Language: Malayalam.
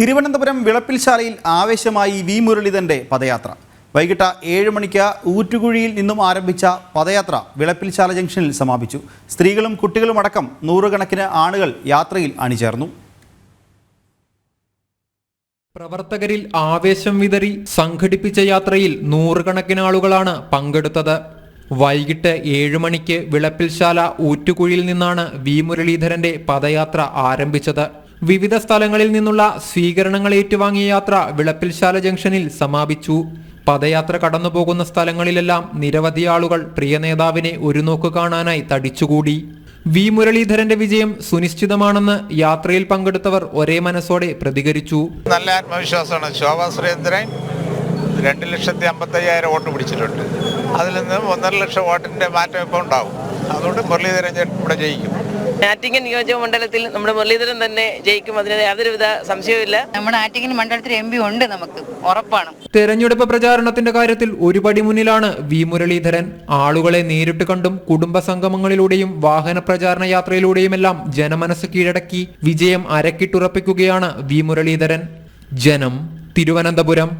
തിരുവനന്തപുരം വിളപ്പിൽശാലയിൽ ആവേശമായി വി മുരളീധരന്റെ പദയാത്ര. വൈകിട്ട് 7 മണിക്ക് ഊറ്റുകുഴിയിൽ നിന്നും ആരംഭിച്ച പദയാത്ര വിളപ്പിൽശാല ജംഗ്ഷനിൽ സമാപിച്ചു. സ്ത്രീകളും കുട്ടികളും അടക്കം നൂറുകണക്കിന് ആളുകൾ യാത്രയിൽ അണിചേർന്നു. പ്രവർത്തകരിൽ ആവേശം വിതറി സംഘടിപ്പിച്ച യാത്രയിൽ നൂറുകണക്കിന് ആളുകളാണ് പങ്കെടുത്തത്. വൈകിട്ട് 7 മണിക്ക് വിളപ്പിൽശാല ഊറ്റുകുഴിയിൽ നിന്നാണ് വി മുരളീധരന്റെ പദയാത്ര ആരംഭിച്ചത്. വിവിധ സ്ഥലങ്ങളിൽ നിന്നുള്ള സ്വീകരണങ്ങൾ ഏറ്റുവാങ്ങിയ യാത്ര വിളപ്പിൽശാല ജംഗ്ഷനിൽ സമാപിച്ചു. പദയാത്ര കടന്നുപോകുന്ന സ്ഥലങ്ങളിലെല്ലാം നിരവധി ആളുകൾ പ്രിയ നേതാവിനെ ഒരു നോക്ക് കാണാനായി തടിച്ചുകൂടി. വി മുരളീധരന്റെ വിജയം സുനിശ്ചിതമാണെന്ന് യാത്രയിൽ പങ്കെടുത്തവർ ഒരേ മനസ്സോടെ പ്രതികരിച്ചു. നല്ല ആത്മവിശ്വാസമാണ്. ശോഭാ സുരേന്ദ്രൻ 2,55,000 വോട്ട് പിടിച്ചിട്ടുണ്ട്. അതിൽ നിന്ന് 1.5 ലക്ഷം വോട്ടിന്റെ മാറ്റം ഇപ്പോൾ ഉണ്ടാവും. അതുകൊണ്ട് മുരളീധരൻ ഇവിടെ ജയിക്കും. ആറ്റിങ്ങൽ നിയോജക മണ്ഡലത്തിൽ നമ്മുടെ മുരളീധരൻ തന്നെ ജയിക്കും. അതിന് യാതൊരുവിധ സംശയവുമില്ല. നമ്മുടെ ആറ്റിങ്ങൽ മണ്ഡലത്തിൽ MP ഉണ്ട്, നമുക്ക് ഉറപ്പാണ്. തെരഞ്ഞെടുപ്പ് പ്രചാരണത്തിന്റെ കാര്യത്തിൽ ഒരുപടി മുന്നിലാണ് വി മുരളീധരൻ. ആളുകളെ നേരിട്ട് കണ്ടും കുടുംബ സംഗമങ്ങളിലൂടെയും വാഹന പ്രചാരണ യാത്രയിലൂടെയുമെല്ലാം ജനമനസ് കീഴടക്കി വിജയം അരക്കിട്ടുറപ്പിക്കുകയാണ് വി മുരളീധരൻ. ജനം, തിരുവനന്തപുരം.